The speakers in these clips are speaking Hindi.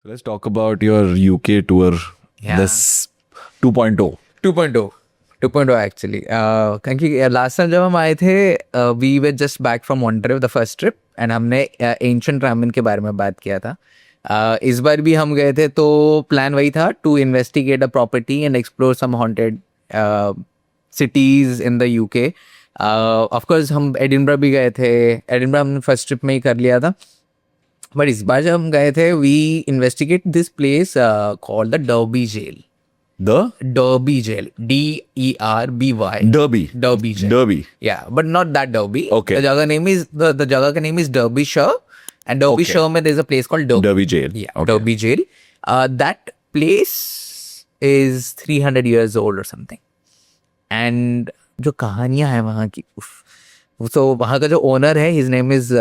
Let's talk about your UK tour. Yeah. This 2.0. 2.0 2.0 actually क्योंकि लास्ट टाइम जब हम आए थे we were just back from one trip the first trip and हमने एंशिएंट रामेन के बारे में बात किया था. इस बार भी हम गए थे तो प्लान वही था to investigate a property and explore some haunted cities in the UK. Of course हम एडिनबरा भी गए थे. एडिनबरा हमने फर्स्ट ट्रिप में ही कर लिया था. बट इस बार जब हम गए थे we investigate this place called the Derby jail. The Derby jail. DERBY. Derby. Derby jail. Derby. Yeah, but not that Derby. Okay. The jagah name is the jagah ka name is Derbyshire, and Derbyshire mein there's a place called Derby. Derby jail. Yeah, Okay. Derby jail. That place is 300 years old or something. And जो कहानियां हैं वहाँ की, तो वहाँ का जो ओनर है his name is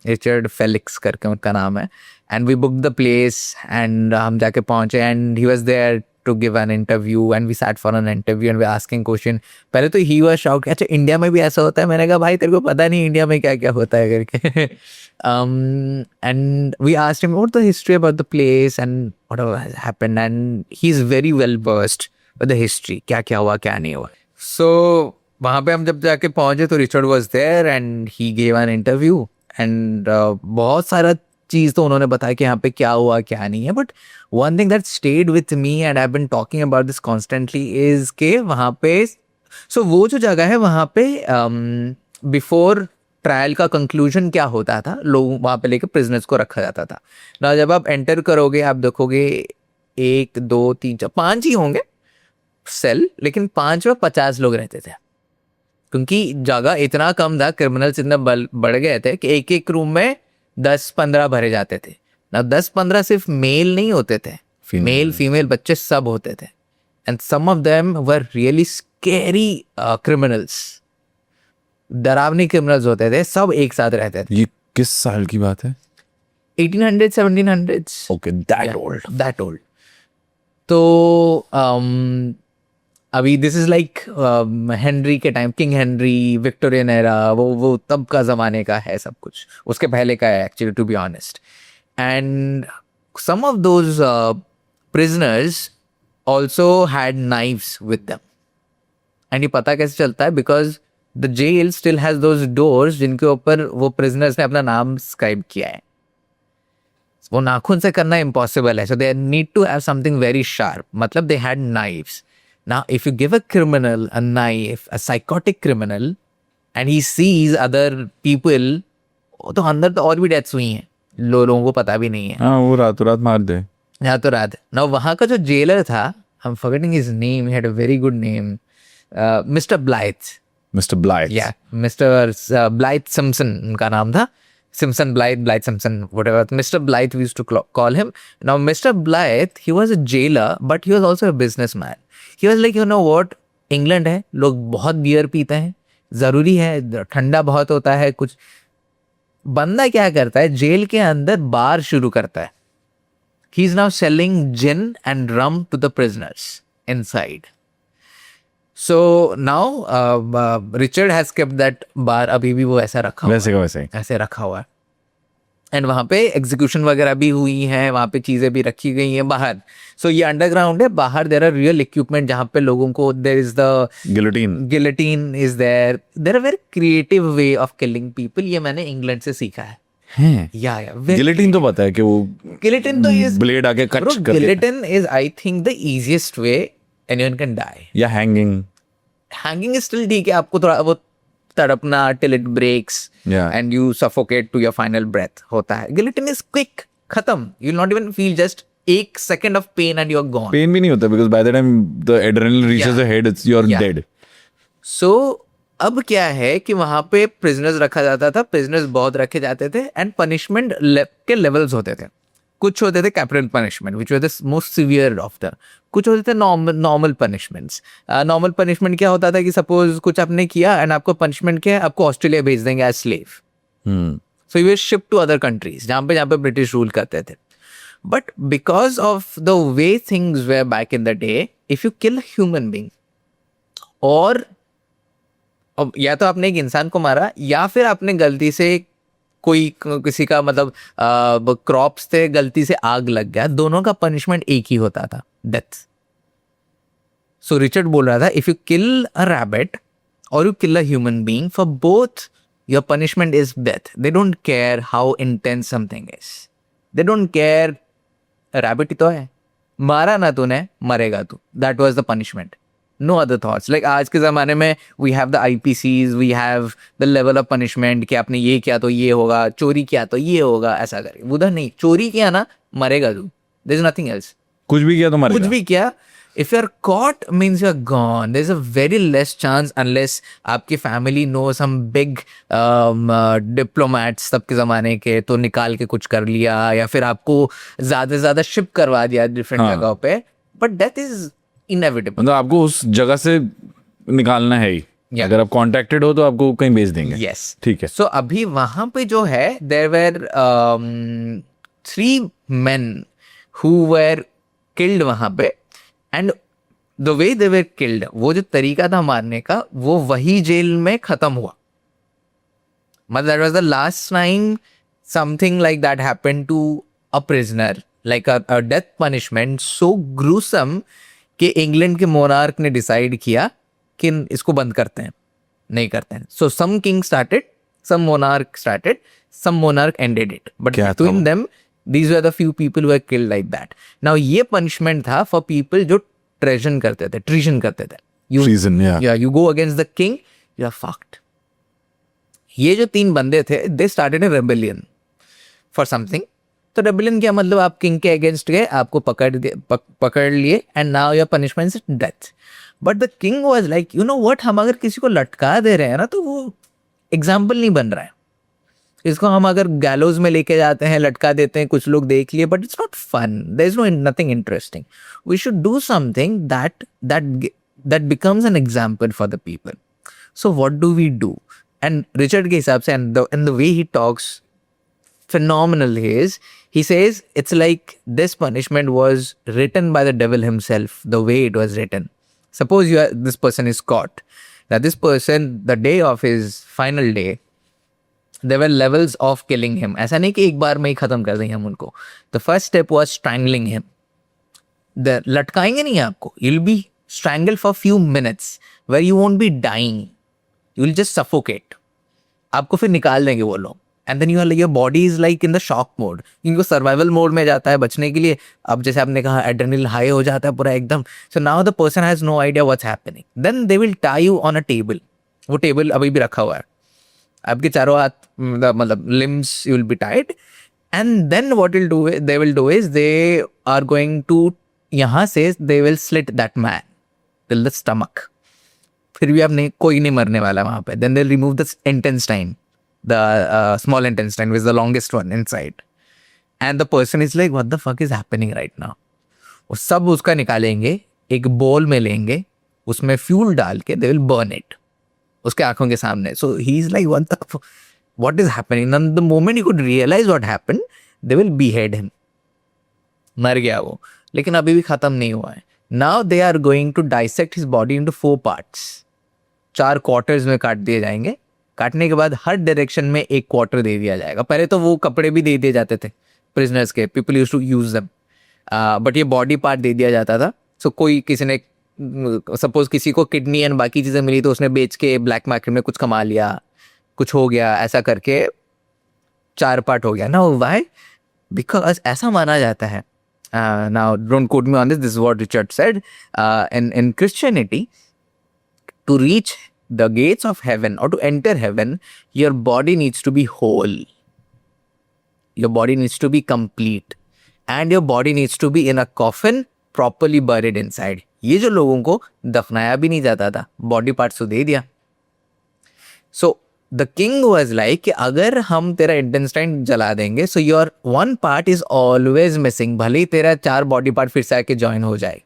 Richard Felix करके उनका नाम है. And we book the place and हम जाके पहुंचे and he was there to give an interview and we sat for an interview and we asking question. पहले तो ही वाज शॉक्ड, अच्छा इंडिया में भी ऐसा होता है. मैंने कहा भाई तेरे को पता नहीं इंडिया में क्या क्या होता है करके. And we asked him what the history about the place and whatever has happened and he is very well versed with the history, क्या क्या हुआ क्या नहीं हुआ. सो वहाँ पे हम जब जाके पहुंचे तो Richard was there and he gave an interview and बहुत सारा चीज़ तो उन्होंने बताया कि यहाँ पे क्या हुआ क्या नहीं है. But one thing that stayed with me and I have been talking about this constantly is के वहाँ पे सो वो जो जगह है वहाँ पे बिफोर ट्रायल का कंक्लूजन क्या होता था, लोग वहाँ पे लेके प्रिजनर्स को रखा जाता था ना. जब आप एंटर करोगे आप देखोगे 1 2 3 4 5 ही होंगे सेल, लेकिन 5 में 50 लोग रहते थे क्योंकि जगह इतना कम था. क्रिमिनल्स इतने बढ़ गए थे कि एक एक रूम में 10-15 भरे जाते थे ना. 10-15 सिर्फ मेल नहीं होते थे, मेल फीमेल बच्चे सब होते थे. And some of them were really scary criminals. डरावनी क्रिमिनल्स होते थे, सब एक साथ रहते थे. ये किस साल की बात है? 1800 1700s. Okay, that old. तो अभी दिस इज लाइक हेनरी के time, king Henry, Victorian era, वो तब का ज़माने का है सब कुछ. उसके पहले का है actually to be honest. And some of those prisoners also had knives with them. And ये पता कैसे चलता है? Because the jail still has those doors जिनके ऊपर वो प्रिजनर्स ने अपना नाम स्क्राइब किया है. वो नाखून से करना इम्पॉसिबल है. So they need to have something very sharp. मतलब they had knives. Now, if you give a criminal a knife, a psychotic criminal, and he sees other people, तो अंदर तो और भी डेथ्स हुई हैं, लोगों को पता भी नहीं है. हाँ, वो रातों रात मार दे. रातों रात. Now वहाँ का जो जेलर था, I'm forgetting his name, he had a very good name, Mr. Blythe. Mr. Blythe. Yeah, Mr. Blythe Simpson उनका नाम था. Simpson, Blythe Simpson, whatever. Mr. Blythe we used to call him. Now Mr. Blythe, he was a jailer, but he was also a businessman. He was like, you know what, England है, लोग बहुत बियर पीते हैं, ज़रूरी है, ठंडा बहुत होता है. कुछ बंदा क्या करता है, जेल के अंदर बार शुरू करता है. He is now selling gin and rum to the prisoners inside. So now Richard has kept that bar. अभी भी वो ऐसा रखा हुआ है. वैसे का वैसे ही. ऐसे रखा हुआ है. एंड वहाँ पे एग्जीक्यूशन वगैरह भी हुई हैं, वहाँ पे चीज़ें भी रखी गई हैं बाहर. सो ये अंडरग्राउंड है. बाहर देयर आर रियल इक्विपमेंट जहाँ पे लोगों को there is the guillotine is there are very creative way of killing people. ये मैंने इंग्लैंड से सीखा है. या गिलेटिन तो पता है कि वो गिलोटिन तो इज ब्लेड आके कट करके. Guillotine is I think the easiest way anyone can die. या हैंगिंग इज स्टिल ठीक है, आपको थोड़ा वो तड़पना till it breaks and you suffocate to your final breath होता है. Guillotine is quick, खत्म. You'll not even feel just 1 second of pain and you're gone. Pain भी नहीं होता because by the time the adrenaline reaches the head, you're dead. So अब क्या है कि वहाँ पे prisoners रखा जाता था, prisoners बहुत रखे जाते थे and punishment के levels होते थे. कुछ होते थे capital punishment which were the most severe of the. कुछ होते थे नॉर्मल पनिशमेंट्स. नॉर्मल पनिशमेंट क्या होता था कि सपोज कुछ आपने किया एंड आपको पनिशमेंट क्या है, आपको ऑस्ट्रेलिया भेज देंगे as slave. So you were ship to other countries जहाँ पे ब्रिटिश रूल करते थे. But because of the way things were back in the day, if you kill human being और या तो आपने एक इंसान को मारा या फिर आपने गलती से किसी का मतलब क्रॉप्स थे, गलती से आग लग गया, दोनों का पनिशमेंट एक ही होता था, डेथ. सो रिचर्ड बोल रहा था, if you kill a rabbit और you kill a human being, for both your punishment is death. They don't care how intense something is. They don't care. Rabbit ही तो है, मारा ना तूने, मरेगा तू. That was the punishment. No other thoughts. Like आज के ज़माने में we have the IPCs, we have the level of punishment कि आपने ये किया तो ये होगा, चोरी किया तो ये होगा, ऐसा करके. उधर नहीं, चोरी किया ना, मरेगा तू. There is nothing else. कुछ भी किया तो मरेगा. कुछ भी किया, if you're caught means you're gone. There's a very less chance unless आपकी family knows some big diplomats तब के ज़माने के, तो निकाल के कुछ कर लिया, या फिर आपको ज़्यादा से ज़्यादा शिप करवा दिया डिफरेंट जगहों पे. But death is inevitable. मतलब आपको उस जगह से निकालना है ही. Yeah. अगर आप कॉन्टेक्टेड हो तो आपको कहीं भेज देंगे. Yes. ठीक है. So अभी वहां पे जो है, there were 3 men who were killed वहां पे. And the way they were killed, वो जो तरीका था मारने का, वो वही जेल में खत्म हुआ. मतलब that was the last time something like that happened to a prisoner, like a death punishment so gruesome कि इंग्लैंड के मोनार्क ने डिसाइड किया कि इसको बंद करते हैं. नहीं करते हैं. So some king started, some monarch started, some monarch ended it, but between them these were the few people who were killed like that. Now ये punishment था for people जो treason करते थे. Treason, yeah, you go against the king, you are fucked. ये जो 3 बंदे थे, they started a rebellion for something. तो rebellion क्या मतलब, आप king के against गए, आपको पकड़ लिए, and now your punishment is death. But the king was like, you know what, हम अगर किसी को लटका दे रहे हैं ना, तो वो example नहीं बन रहा है. इसको हम अगर गैलोज में लेके जाते हैं, लटका देते हैं, कुछ लोग देख लिए, but it's not fun. There is no nothing interesting. We should do something that becomes an example for the people. So what do we do? And Richard के हिसाब से, and the way he talks phenomenal is, he says it's like this punishment was written by the devil himself, the way it was written. Suppose this person is caught. Now this person, the day of his final day, there were levels of killing him. ऐसा नहीं कि एक बार में ही खत्म कर देंगे हम उनको. The first step was strangling him. लटकाएंगे नहीं आपको. You'll be strangled for few minutes where you won't be dying. You'll just suffocate. आपको फिर निकाल देंगे वो लोग. And then your body is like in the shock mode. इनको सर्वाइवल मोड में जाता है बचने के लिए. अब जैसे आपने कहा, एड्रेनल हाई हो जाता है पूरा एकदम. So now the person has no idea what's happening. Then they will tie you on a table. वो टेबल अभी भी रखा हुआ है. आपके चारों हाथ, मतलब limbs will be tied. And then what they will do is they are going to, यहाँ से they will slit that man till the stomach. फिर भी आप नहीं, कोई नहीं मरने वाला वहाँ पे. Then they'll remove the intestine. The small intestine was the longest one inside, and the person is like, what the fuck is happening right now? वो सब उसका निकालेंगे, एक बोल में लेंगे, उसमें फ्यूल डाल के they will burn it उसके आंखों के सामने. So he is like, what is happening? And the moment he could realize what happened, they will behead him. मर गया वो, लेकिन अभी भी खत्म नहीं हुआ है. Now they are going to dissect his body into 4 parts. 4 quarters में काट दिए जाएंगे. काटने के बाद हर डायरेक्शन में एक क्वार्टर दे दिया जाएगा. पहले तो वो कपड़े भी दे दिए जाते थे प्रिजनर्स के. People used to use them, but ये बॉडी पार्ट दे दिया जाता था. सो कोई किसी ने, सपोज किसी को किडनी एंड बाकी चीज़ें मिली तो उसने बेच के ब्लैक मार्केट में कुछ कमा लिया, कुछ हो गया, ऐसा करके 4 पार्ट हो गया ना. वाई? बिकॉज ऐसा माना जाता है. Now don't quote me on this, this is what Richard said. In Christianity, to reach the gates of heaven or to enter heaven, your body needs to be whole. Your body needs to be complete. And your body needs to be in a coffin, properly buried inside. ये जो लोगों को दफनाया भी नहीं जाता था, बॉडी पार्ट्स तो दे दिया. So the king was like कि अगर हम तेरा इंटेस्टाइन जला देंगे, so your one part is always missing. भले ही तेरा 4 बॉडी पार्ट फिर से आके ज्वाइन हो जाए,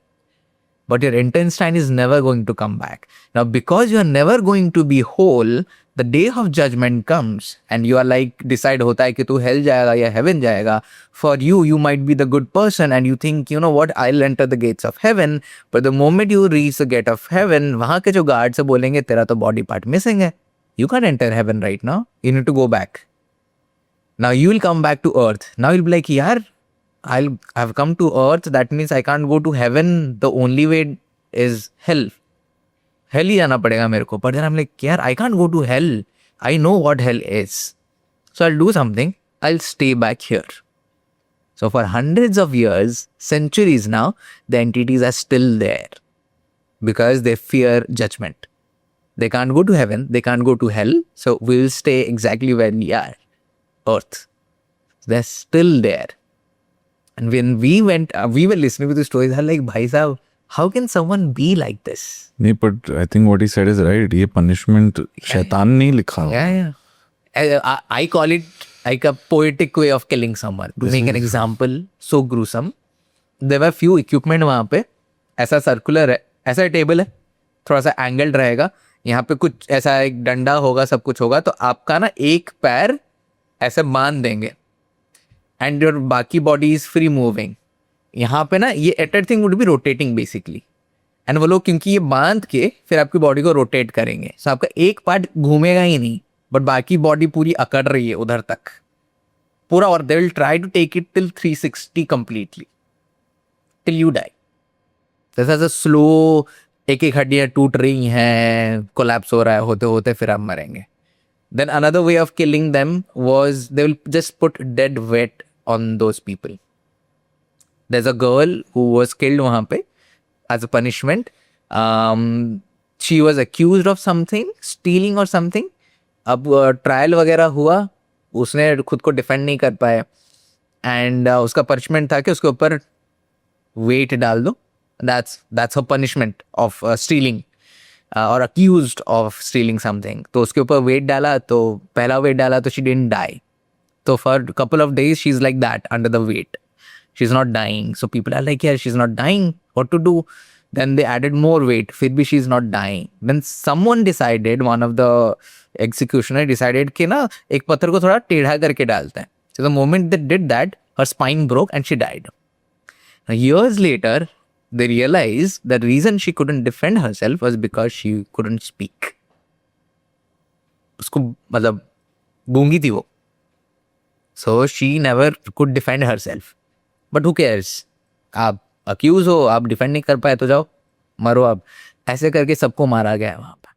but your intestine is never going to come back. Now, because you are never going to be whole, the day of judgment comes and you are like, decide होता है कि तू hell जाएगा या heaven जाएगा. For you, you might be the good person and you think, you know what, I'll enter the gates of heaven. But the moment you reach the gate of heaven, वहाँ के जो guard से बोलेंगे तेरा तो body part missing है. You can't enter heaven right now. You need to go back. Now you will come back to earth. Now you'll be like, yaar, I've come to earth. That means I can't go to heaven. The only way is hell. Hell ही जाना पड़ेगा मेरे को. But then I'm like, yaar, I can't go to hell. I know what hell is. So I'll do something. I'll stay back here. So for hundreds of years, centuries now, the entities are still there because they fear judgment. They can't go to heaven. They can't go to hell. So we will stay exactly where we are. Earth. They're still there. And when we went, we were listening to the stories. I was like, Bhai Sahab, how can someone be like this? नहीं, but I think what he said is right. ये punishment शैतान नहीं लिखा हुआ. Yeah. I call it like a poetic way of killing someone. To make an example, so gruesome. There were few equipment वहाँ पे. ऐसा circular है. ऐसा टेबल है. थोड़ा सा angled रहेगा. यहाँ पे कुछ ऐसा एक डंडा होगा, सब कुछ होगा. तो आपका ना एक पैर ऐसे बांध देंगे. And your बाकी body is free moving. यहाँ पे ना ये entire thing would be rotating basically. And वो लोग क्योंकि ये बांध के फिर आपकी बॉडी को रोटेट करेंगे. सो आपका एक पार्ट घूमेगा ही नहीं, बट बाकी बॉडी पूरी अकड़ रही है उधर तक पूरा. और they will try to take it till 360 completely till you die. जैसा स्लो एक एक हड्डियां टूट रही हैं, कोलैप्स हो रहा है, होते होते फिर आप मरेंगे. Then another way of killing them was they will just put dead weight on those people. There's a girl who was killed वहाँ पे as a punishment. She was accused of something, stealing or something. अब ट्रायल वगैरह हुआ, उसने खुद को डिफेंड नहीं कर पाया. एंड उसका पनिशमेंट था कि उसके ऊपर वेट डाल दो. That's her punishment of stealing. और accused of stealing something. तो उसके ऊपर वेट डाला, तो पहला वेट डाला तो she didn't die. So for a couple of days she's like that under the weight. She's not dying. So people are like, yeah, she's not dying. What to do? Then they added more weight. फिर भी she's not dying. Then someone decided, one of the executioner decided कि ना एक पत्थर को थोड़ा टेढ़ा करके डालते हैं. So the moment they did that, her spine broke and she died. Now, years later, they realized the reason she couldn't defend herself was because she couldn't speak. उसको मतलब गूंगी थी वो. So she never could defend herself. But who cares? आप अक्यूज हो, आप डिफेंड नहीं कर पाए तो जाओ मरो. अब ऐसे करके सबको मारा गया है वहाँ पर.